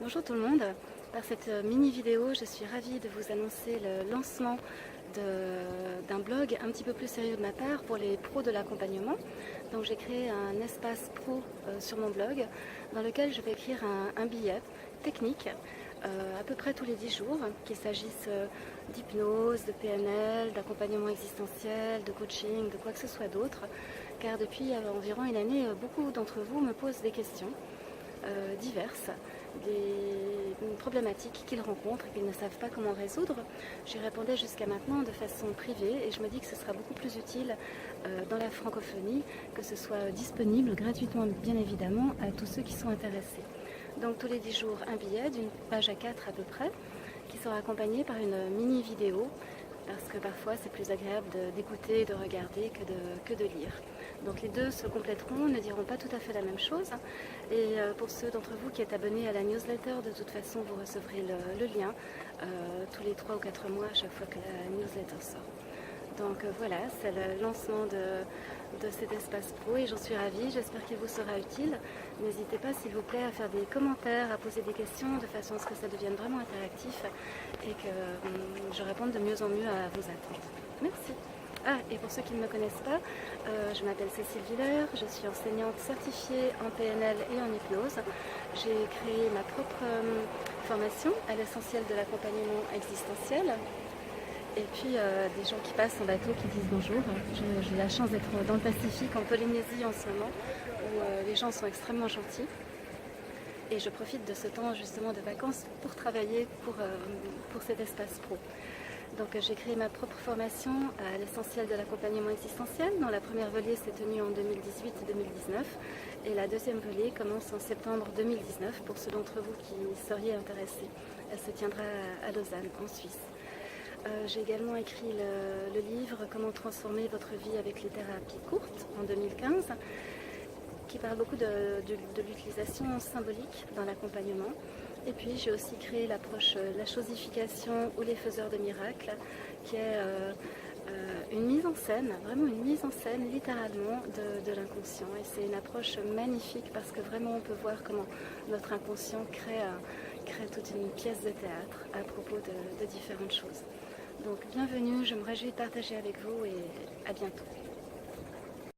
Bonjour tout le monde, par cette mini vidéo je suis ravie de vous annoncer le lancement d'un blog un petit peu plus sérieux de ma part pour les pros de l'accompagnement. Donc j'ai créé un espace pro sur mon blog dans lequel je vais écrire un billet technique à peu près tous les 10 jours, qu'il s'agisse d'hypnose, de PNL, d'accompagnement existentiel, de coaching, de quoi que ce soit d'autre, car depuis environ une année, beaucoup d'entre vous me posent des questions diverses, des problématiques qu'ils rencontrent et qu'ils ne savent pas comment résoudre. J'y répondais jusqu'à maintenant de façon privée et je me dis que ce sera beaucoup plus utile dans la francophonie, que ce soit disponible gratuitement bien évidemment à tous ceux qui sont intéressés. Donc tous les 10 jours un billet d'une page à 4 à peu près, qui sera accompagné par une mini vidéo, parce que parfois c'est plus agréable d'écouter, de regarder que de lire. Donc les deux se compléteront, ne diront pas tout à fait la même chose. Et pour ceux d'entre vous qui êtes abonnés à la newsletter, de toute façon vous recevrez le lien tous les 3 ou 4 mois à chaque fois que la newsletter sort. Donc voilà, c'est le lancement de cet espace pro et j'en suis ravie, j'espère qu'il vous sera utile. N'hésitez pas s'il vous plaît à faire des commentaires, à poser des questions de façon à ce que ça devienne vraiment interactif et que je réponde de mieux en mieux à vos attentes. Merci. Ah, et pour ceux qui ne me connaissent pas, je m'appelle Cécile Villers, je suis enseignante certifiée en PNL et en hypnose. J'ai créé ma propre formation à l'essentiel de l'accompagnement existentiel. Et puis des gens qui passent en bateau qui disent bonjour. J'ai la chance d'être dans le Pacifique, en Polynésie en ce moment, où les gens sont extrêmement gentils. Et je profite de ce temps justement de vacances pour travailler pour cet espace pro. Donc j'ai créé ma propre formation à l'essentiel de l'accompagnement existentiel, dont la première volée s'est tenue en 2018-2019 et la deuxième volée commence en septembre 2019 pour ceux d'entre vous qui seriez intéressés. Elle se tiendra à Lausanne, en Suisse. J'ai également écrit le livre « Comment transformer votre vie avec les thérapies courtes » en 2015, qui parle beaucoup de l'utilisation symbolique dans l'accompagnement. Et puis j'ai aussi créé l'approche la chosification ou les faiseurs de miracles, qui est une mise en scène, vraiment une mise en scène littéralement de l'inconscient. Et c'est une approche magnifique parce que vraiment on peut voir comment notre inconscient crée toute une pièce de théâtre à propos de différentes choses. Donc bienvenue, je me réjouis de partager avec vous et à bientôt.